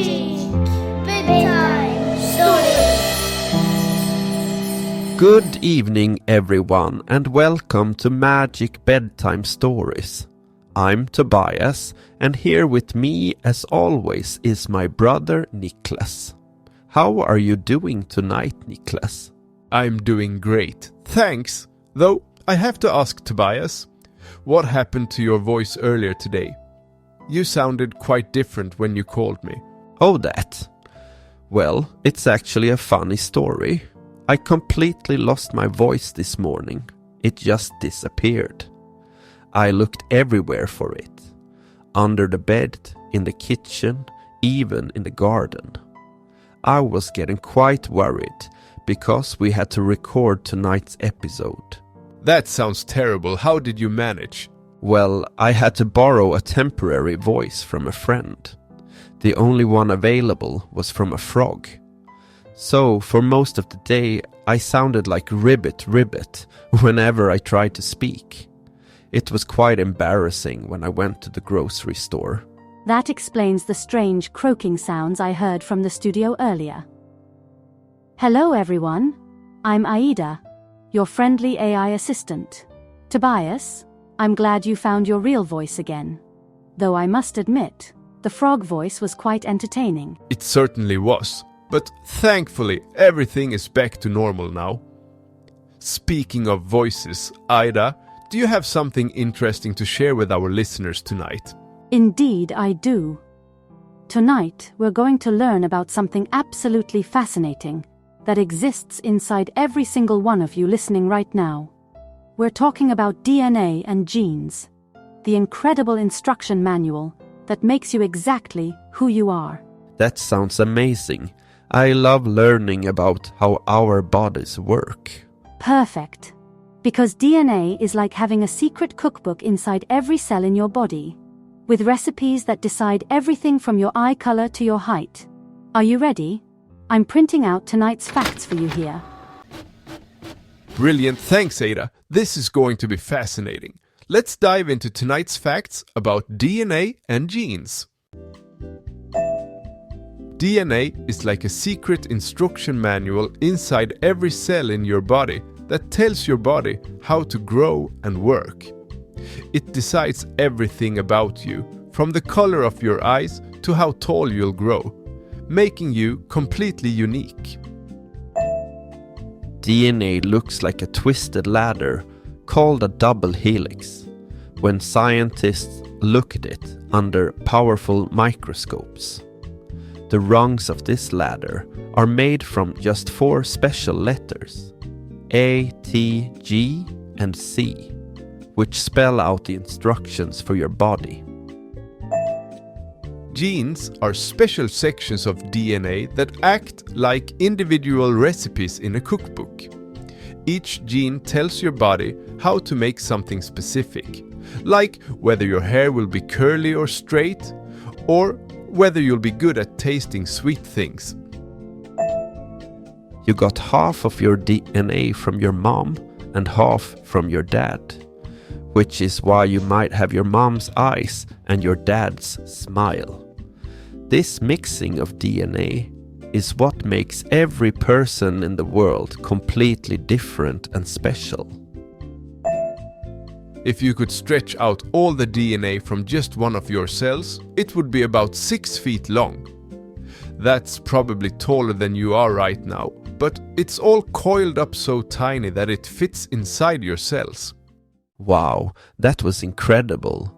Magic Bedtime Stories. Good evening, everyone, and welcome to Magic Bedtime Stories. I'm Tobias, and here with me, as always, is my brother Niklas. How are you doing tonight, Niklas? I'm doing great, thanks. Though I have to ask Tobias, what happened to your voice earlier today? You sounded quite different when you called me. Oh, that? Well, it's actually a funny story. I completely lost my voice this morning. It just disappeared. I looked everywhere for it. Under the bed, in the kitchen, even in the garden. I was getting quite worried because we had to record tonight's episode. That sounds terrible. How did you manage? Well, I had to borrow a temporary voice from a friend. The only one available was from a frog. So, for most of the day, I sounded like Ribbit whenever I tried to speak. It was quite embarrassing when I went to the grocery store. That explains the strange croaking sounds I heard from the studio earlier. Hello everyone, I'm Aida, your friendly AI assistant. Tobias, I'm glad you found your real voice again. Though I must admit, the frog voice was quite entertaining. It certainly was, but thankfully everything is back to normal now. Speaking of voices, Aida, do you have something interesting to share with our listeners tonight? Indeed, I do. Tonight, we're going to learn about something absolutely fascinating that exists inside every single one of you listening right now. We're talking about DNA and genes, the incredible instruction manual that makes you exactly who you are. That sounds amazing. I love learning about how our bodies work. Perfect. Because DNA is like having a secret cookbook inside every cell in your body, with recipes that decide everything from your eye color to your height. Are you ready? I'm printing out tonight's facts for you here. Brilliant, thanks Ada. This is going to be fascinating. Let's dive into tonight's facts about DNA and genes. DNA is like a secret instruction manual inside every cell in your body that tells your body how to grow and work. It decides everything about you, from the color of your eyes to how tall you'll grow, making you completely unique. DNA looks like a twisted ladder called a double helix when scientists look at it under powerful microscopes. The rungs of this ladder are made from just 4 special letters, A, T, G, and C, which spell out the instructions for your body. Genes are special sections of DNA that act like individual recipes in a cookbook. Each gene tells your body how to make something specific, like whether your hair will be curly or straight, or whether you'll be good at tasting sweet things. You got half of your DNA from your mom and half from your dad, which is why you might have your mom's eyes and your dad's smile. This mixing of DNA is what makes every person in the world completely different and special. If you could stretch out all the DNA from just one of your cells, it would be about 6 feet long. That's probably taller than you are right now, but it's all coiled up so tiny that it fits inside your cells. Wow, that was incredible.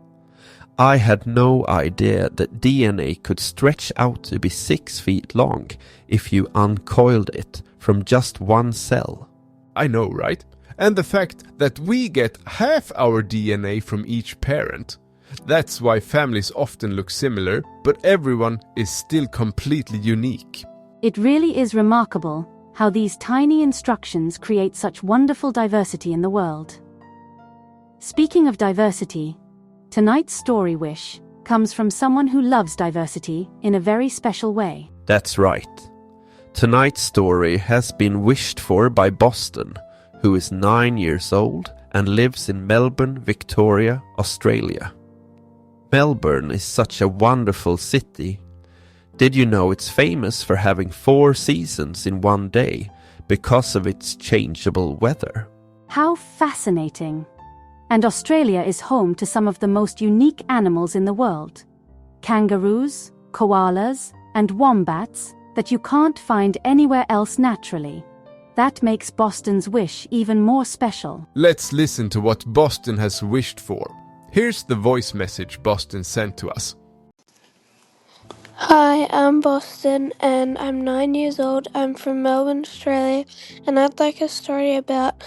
I had no idea that DNA could stretch out to be 6 feet long if you uncoiled it from just one cell. I know, right? And the fact that we get half our DNA from each parent. That's why families often look similar, but everyone is still completely unique. It really is remarkable how these tiny instructions create such wonderful diversity in the world. Speaking of diversity, tonight's story wish comes from someone who loves diversity in a very special way. That's right. Tonight's story has been wished for by Boston, who is 9 years old and lives in Melbourne, Victoria, Australia. Melbourne is such a wonderful city. Did you know it's famous for having 4 seasons in one day because of its changeable weather? How fascinating! And Australia is home to some of the most unique animals in the world. Kangaroos, koalas, and wombats that you can't find anywhere else naturally. That makes Boston's wish even more special. Let's listen to what Boston has wished for. Here's the voice message Boston sent to us. Hi, I'm Boston and I'm 9 years old. I'm from Melbourne, Australia, and I'd like a story about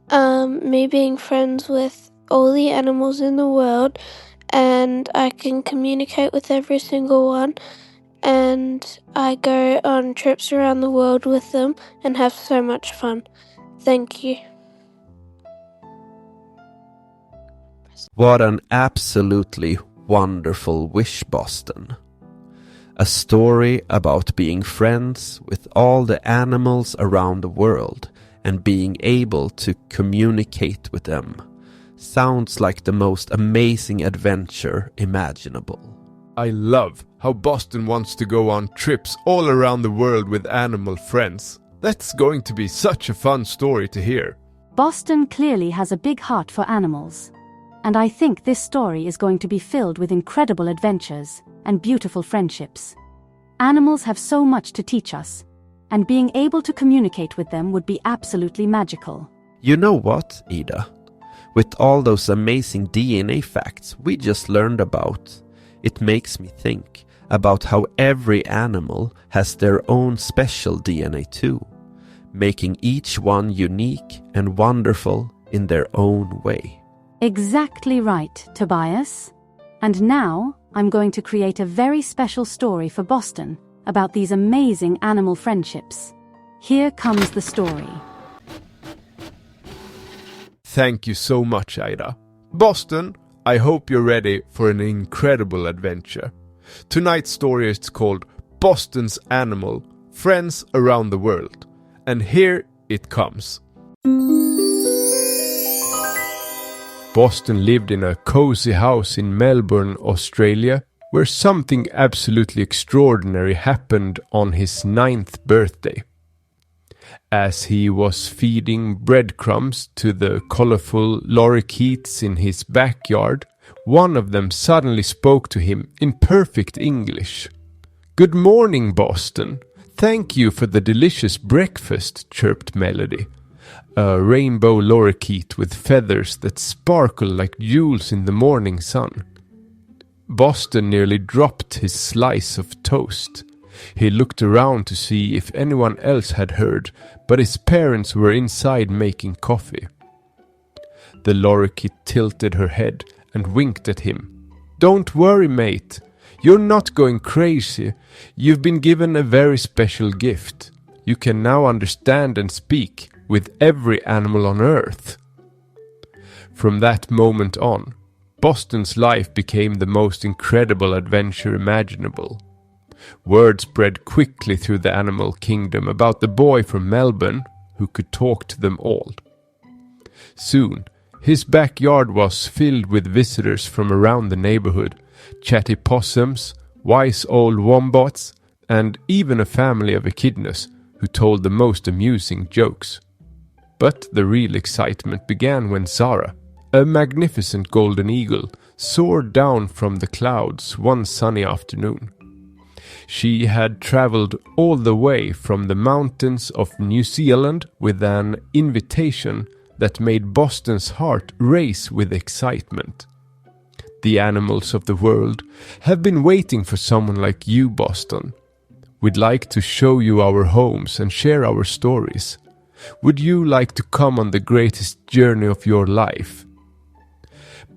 me being friends with all the animals in the world, and I can communicate with every single one, and I go on trips around the world with them and have so much fun. Thank you. What an absolutely wonderful wish, Boston. A story about being friends with all the animals around the world and being able to communicate with them. Sounds like the most amazing adventure imaginable. I love how Boston wants to go on trips all around the world with animal friends. That's going to be such a fun story to hear. Boston clearly has a big heart for animals. And I think this story is going to be filled with incredible adventures and beautiful friendships. Animals have so much to teach us, and being able to communicate with them would be absolutely magical. You know what, Ida? With all those amazing DNA facts we just learned about, it makes me think about how every animal has their own special DNA too, making each one unique and wonderful in their own way. Exactly right, Tobias. And now I'm going to create a very special story for Boston about these amazing animal friendships. Here comes the story. Thank you so much, Ida. Boston, I hope you're ready for an incredible adventure. Tonight's story is called Boston's Animal, Friends Around the World. And here it comes. Boston lived in a cozy house in Melbourne, Australia, where something absolutely extraordinary happened on his 9th birthday. As he was feeding breadcrumbs to the colorful lorikeets in his backyard, one of them suddenly spoke to him in perfect English. "Good morning, Boston. Thank you for the delicious breakfast," chirped Melody, a rainbow lorikeet with feathers that sparkle like jewels in the morning sun. Boston nearly dropped his slice of toast. He looked around to see if anyone else had heard, but his parents were inside making coffee. The lorikeet tilted her head and winked at him. "Don't worry, mate. You're not going crazy. You've been given a very special gift. You can now understand and speak with every animal on Earth." From that moment on, Boston's life became the most incredible adventure imaginable. Word spread quickly through the animal kingdom about the boy from Melbourne who could talk to them all. Soon, his backyard was filled with visitors from around the neighborhood, chatty possums, wise old wombats, and even a family of echidnas who told the most amusing jokes. But the real excitement began when Zara, a magnificent golden eagle, soared down from the clouds one sunny afternoon. She had traveled all the way from the mountains of New Zealand with an invitation that made Boston's heart race with excitement. "The animals of the world have been waiting for someone like you, Boston. We'd like to show you our homes and share our stories. Would you like to come on the greatest journey of your life?"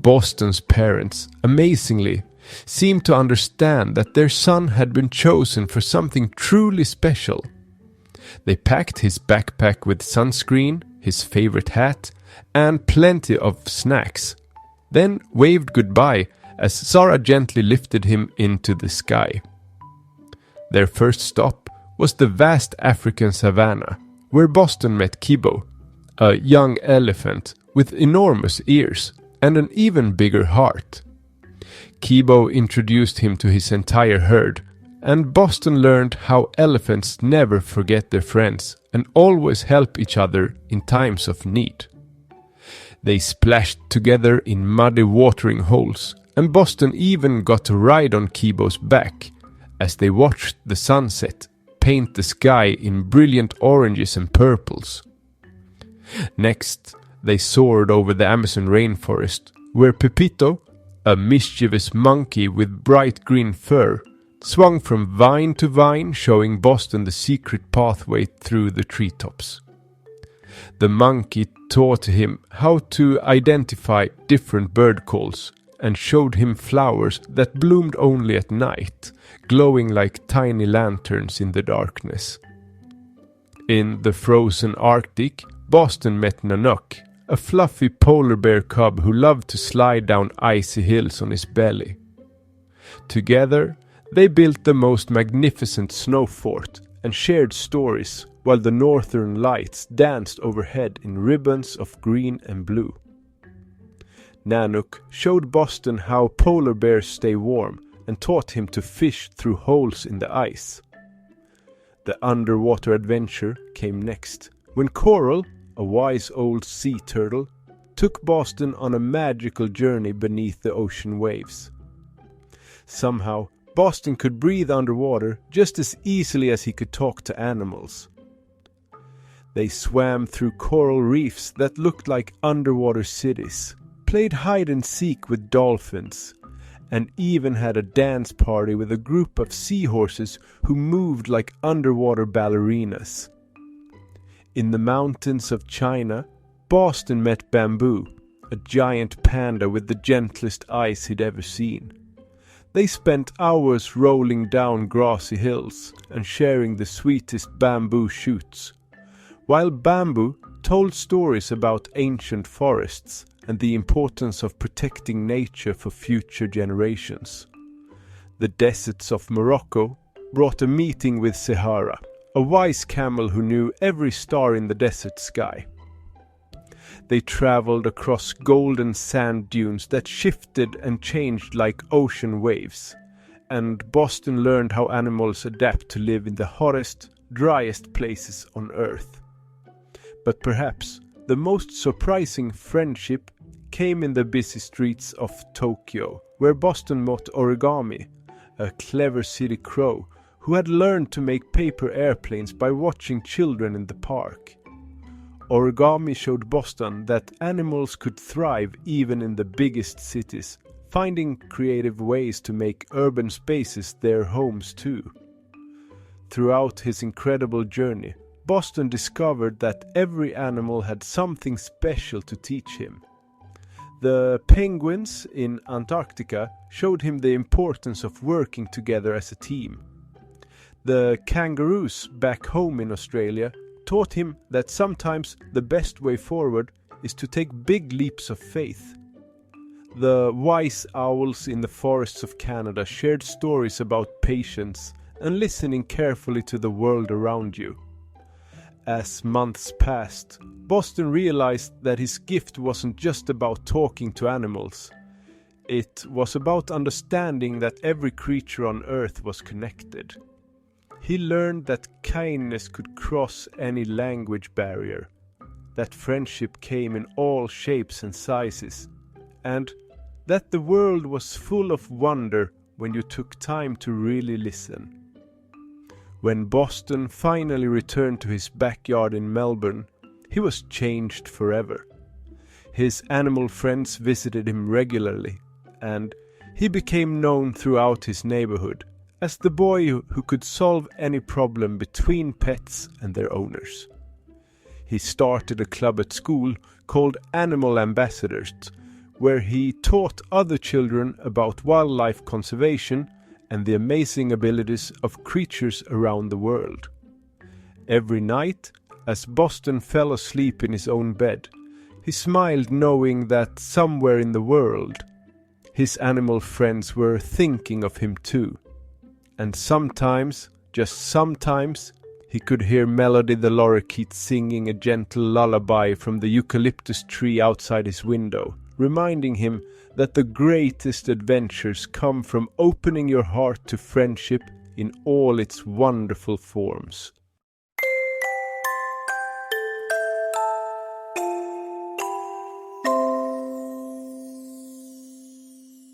Boston's parents, amazingly, seemed to understand that their son had been chosen for something truly special. They packed his backpack with sunscreen, his favorite hat, and plenty of snacks, then waved goodbye as Zara gently lifted him into the sky. Their first stop was the vast African savanna, where Boston met Kibo, a young elephant with enormous ears and an even bigger heart. Kibo introduced him to his entire herd, And Boston learned how elephants never forget their friends and always help each other in times of need. They splashed together in muddy watering holes, and Boston even got to ride on Kibo's back as they watched the sunset paint the sky in brilliant oranges and purples. Next, they soared over the Amazon rainforest, where Pepito, a mischievous monkey with bright green fur, swung from vine to vine, showing Boston the secret pathway through the treetops. The monkey taught him how to identify different bird calls and showed him flowers that bloomed only at night, glowing like tiny lanterns in the darkness. In the frozen Arctic, Boston met Nanook, a fluffy polar bear cub who loved to slide down icy hills on his belly. Together, they built the most magnificent snow fort and shared stories while the northern lights danced overhead in ribbons of green and blue. Nanook showed Boston how polar bears stay warm and taught him to fish through holes in the ice. The underwater adventure came next, when Coral, a wise old sea turtle, took Boston on a magical journey beneath the ocean waves. Somehow, Boston could breathe underwater just as easily as he could talk to animals. They swam through coral reefs that looked like underwater cities, played hide and seek with dolphins, and even had a dance party with a group of seahorses who moved like underwater ballerinas. In the mountains of China, Boston met Bamboo, a giant panda with the gentlest eyes he'd ever seen. They spent hours rolling down grassy hills and sharing the sweetest bamboo shoots, while Bamboo told stories about ancient forests and the importance of protecting nature for future generations. The deserts of Morocco brought a meeting with Sahara, a wise camel who knew every star in the desert sky. They traveled across golden sand dunes that shifted and changed like ocean waves, and Boston learned how animals adapt to live in the hottest, driest places on Earth. But perhaps the most surprising friendship came in the busy streets of Tokyo, where Boston met Origami, a clever city crow who had learned to make paper airplanes by watching children in the park. Origami showed Boston that animals could thrive even in the biggest cities, finding creative ways to make urban spaces their homes too. Throughout his incredible journey, Boston discovered that every animal had something special to teach him. The penguins in Antarctica showed him the importance of working together as a team. The kangaroos back home in Australia taught him that sometimes the best way forward is to take big leaps of faith. The wise owls in the forests of Canada shared stories about patience and listening carefully to the world around you. As months passed, Boston realized that his gift wasn't just about talking to animals. It was about understanding that every creature on Earth was connected. He learned that kindness could cross any language barrier, that friendship came in all shapes and sizes, and that the world was full of wonder when you took time to really listen. When Boston finally returned to his backyard in Melbourne, he was changed forever. His animal friends visited him regularly, and he became known throughout his neighborhood as the boy who could solve any problem between pets and their owners. He started a club at school called Animal Ambassadors, where he taught other children about wildlife conservation and the amazing abilities of creatures around the world. Every night, as Boston fell asleep in his own bed, he smiled knowing that somewhere in the world, his animal friends were thinking of him too. And sometimes, just sometimes, he could hear Melody the lorikeet singing a gentle lullaby from the eucalyptus tree outside his window, reminding him that the greatest adventures come from opening your heart to friendship in all its wonderful forms.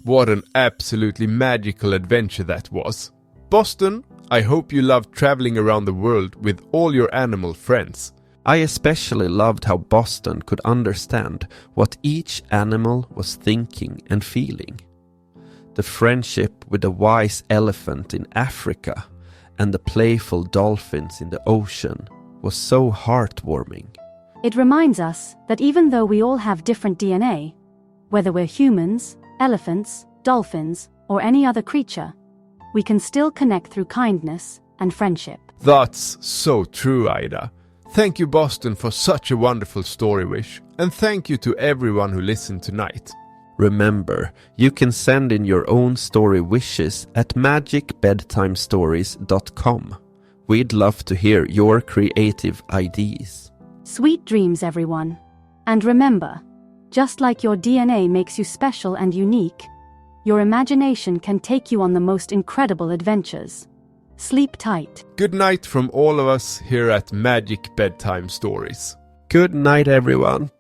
What an absolutely magical adventure that was. Boston, I hope you loved traveling around the world with all your animal friends. I especially loved how Boston could understand what each animal was thinking and feeling. The friendship with the wise elephant in Africa and the playful dolphins in the ocean was so heartwarming. It reminds us that even though we all have different DNA, whether we're humans, elephants, dolphins, or any other creature, we can still connect through kindness and friendship. That's so true, Ida. Thank you, Boston, for such a wonderful story wish, and thank you to everyone who listened tonight. Remember, you can send in your own story wishes at magicbedtimestories.com. We'd love to hear your creative ideas. Sweet dreams, everyone. And remember, just like your DNA makes you special and unique, your imagination can take you on the most incredible adventures. Sleep tight. Good night from all of us here at Magic Bedtime Stories. Good night, everyone.